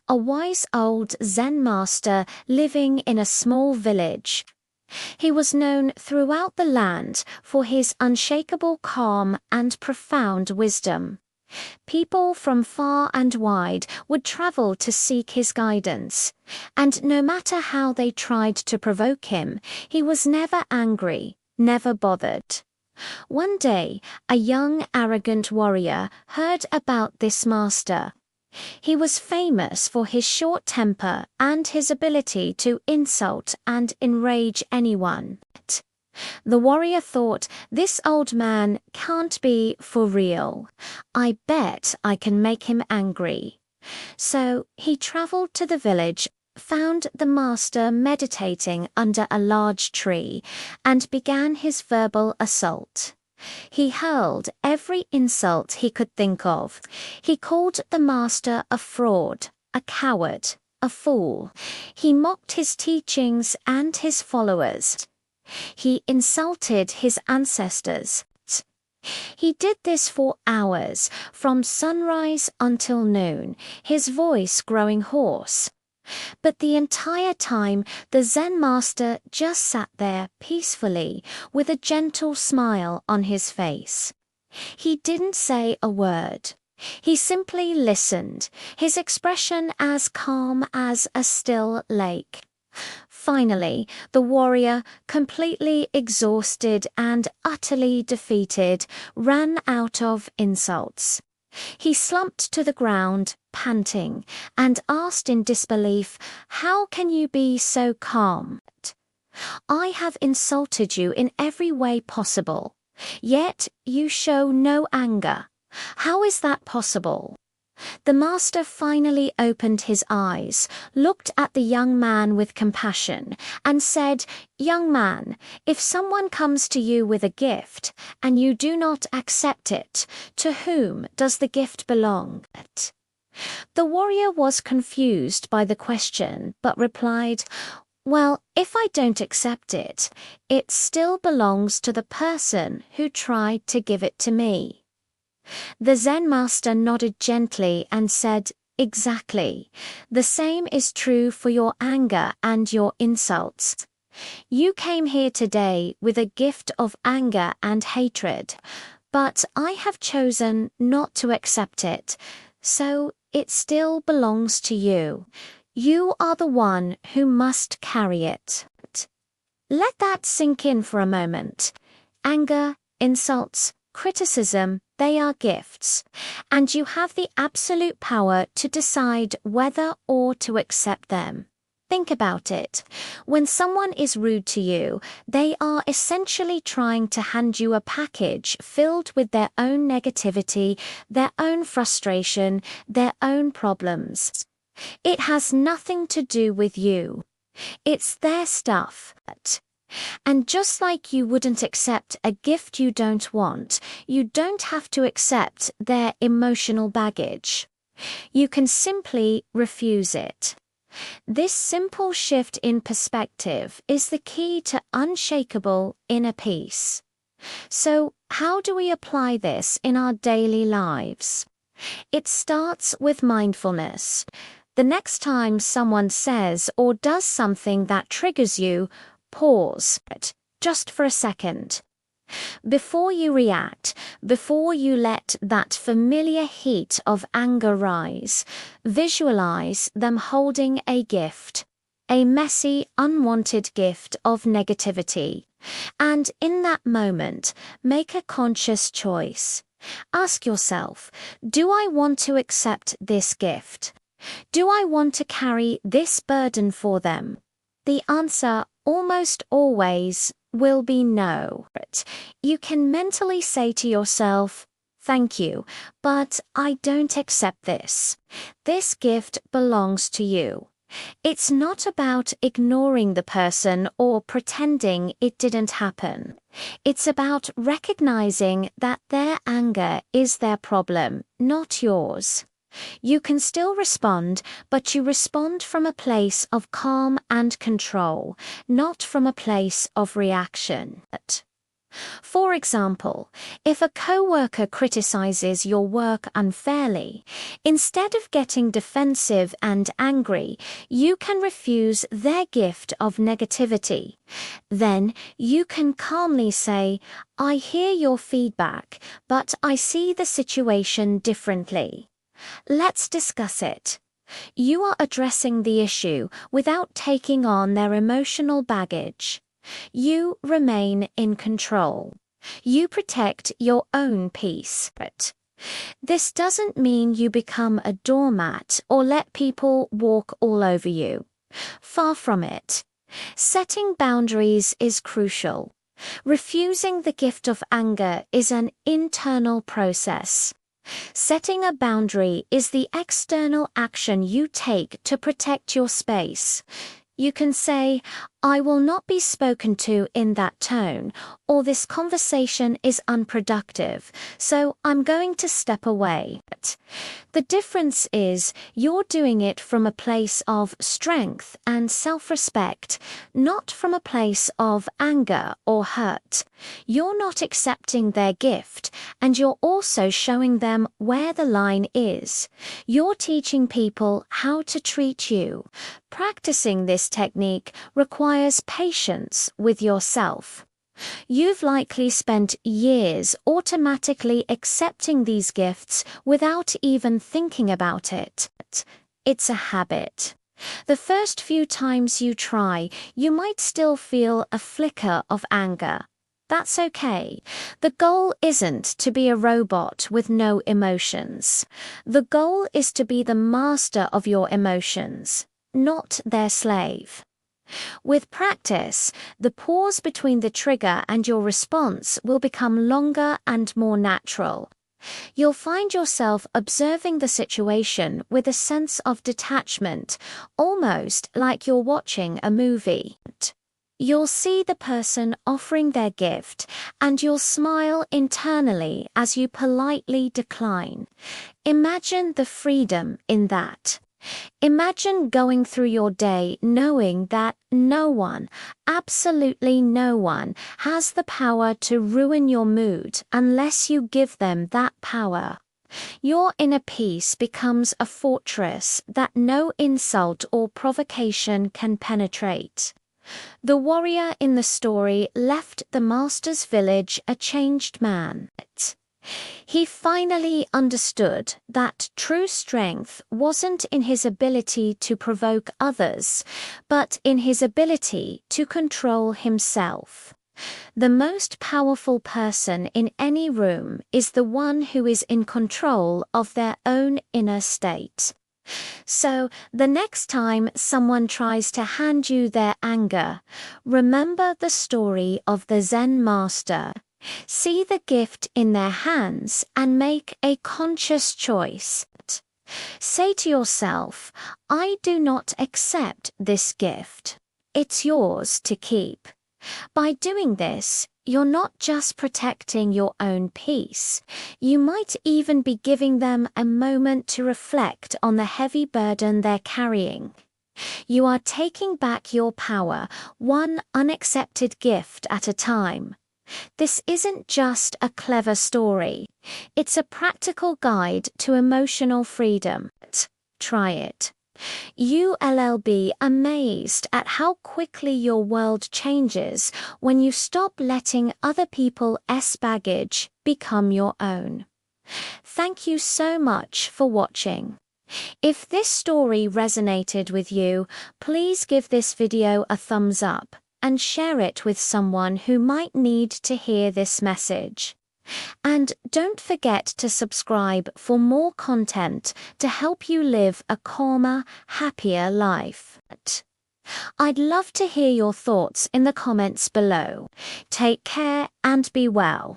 A wise old Zen master living in a small village. He was known throughout the land for his unshakable calm and profound wisdom. People from far and wide would travel to seek his guidance, and no matter how they tried to provoke him, he was never angry, never bothered. One day, a young, arrogant warrior heard about this master. He was famous for his short temper and his ability to insult and enrage anyone. The warrior thought, this old man can't be for real. I bet I can make him angry. So he traveled to the village, found the master meditating under a large tree, and began his verbal assault. He hurled every insult he could think of. He called the master a fraud, a coward, a fool. He mocked his teachings and his followers. He insulted his ancestors. He did this for hours, from sunrise until noon, his voice growing hoarse. But the entire time, the Zen master just sat there peacefully, with a gentle smile on his face. He didn't say a word. He simply listened, his expression as calm as a still lake. Finally, the warrior, completely exhausted and utterly defeated, ran out of insults. He slumped to the ground, panting, and asked in disbelief, "How can you be so calm? I have insulted you in every way possible, yet you show no anger. How is that possible?" The master finally opened his eyes, looked at the young man with compassion, and said, "Young man, if someone comes to you with a gift, and you do not accept it, to whom does the gift belong?" The warrior was confused by the question, but replied, "Well, if I don't accept it, it still belongs to the person who tried to give it to me." The Zen master nodded gently and said, "Exactly. The same is true for your anger and your insults. You came here today with a gift of anger and hatred, but I have chosen not to accept it, so it still belongs to you. You are the one who must carry it." Let that sink in for a moment. Anger, insults, criticism, they are gifts, and you have the absolute power to decide whether or to accept them. Think about it. When someone is rude to you, they are essentially trying to hand you a package filled with their own negativity, their own frustration, their own problems. It has nothing to do with you. It's their stuff. And just like you wouldn't accept a gift you don't want, you don't have to accept their emotional baggage. You can simply refuse it. This simple shift in perspective is the key to unshakable inner peace. So, how do we apply this in our daily lives? It starts with mindfulness. The next time someone says or does something that triggers you, pause, just for a second. Before you react, before you let that familiar heat of anger rise, visualize them holding a gift, a messy, unwanted gift of negativity. And in that moment, make a conscious choice. Ask yourself, do I want to accept this gift? Do I want to carry this burden for them? The answer almost always will be no. You can mentally say to yourself, "Thank you, but I don't accept this. This gift belongs to you." It's not about ignoring the person or pretending it didn't happen. It's about recognizing that their anger is their problem, not yours. You can still respond, but you respond from a place of calm and control, not from a place of reaction. For example, if a coworker criticizes your work unfairly, instead of getting defensive and angry, you can refuse their gift of negativity. Then you can calmly say, "I hear your feedback, but I see the situation differently. Let's discuss it." You are addressing the issue without taking on their emotional baggage. You remain in control. You protect your own peace. But this doesn't mean you become a doormat or let people walk all over you. Far from it. Setting boundaries is crucial. Refusing the gift of anger is an internal process. Setting a boundary is the external action you take to protect your space. You can say, "I will not be spoken to in that tone," or "this conversation is unproductive, so I'm going to step away." The difference is you're doing it from a place of strength and self-respect, not from a place of anger or hurt. You're not accepting their gift, and you're also showing them where the line is. You're teaching people how to treat you. Practicing this technique requires patience with yourself. You've likely spent years automatically accepting these gifts without even thinking about it. It's a habit. The first few times you try, you might still feel a flicker of anger. That's okay. The goal isn't to be a robot with no emotions. The goal is to be the master of your emotions, not their slave. With practice, the pause between the trigger and your response will become longer and more natural. You'll find yourself observing the situation with a sense of detachment, almost like you're watching a movie. You'll see the person offering their gift, and you'll smile internally as you politely decline. Imagine the freedom in that. Imagine going through your day knowing that no one, absolutely no one, has the power to ruin your mood unless you give them that power. Your inner peace becomes a fortress that no insult or provocation can penetrate. The warrior in the story left the master's village a changed man. He finally understood that true strength wasn't in his ability to provoke others, but in his ability to control himself. The most powerful person in any room is the one who is in control of their own inner state. So, the next time someone tries to hand you their anger, remember the story of the Zen master. See the gift in their hands and make a conscious choice. Say to yourself, "I do not accept this gift. It's yours to keep." By doing this, you're not just protecting your own peace. You might even be giving them a moment to reflect on the heavy burden they're carrying. You are taking back your power, one unaccepted gift at a time. This isn't just a clever story. It's a practical guide to emotional freedom. Try it. You'll be amazed at how quickly your world changes when you stop letting other people's baggage become your own. Thank you so much for watching. If this story resonated with you, please give this video a thumbs up and share it with someone who might need to hear this message. And don't forget to subscribe for more content to help you live a calmer, happier life. I'd love to hear your thoughts in the comments below. Take care and be well.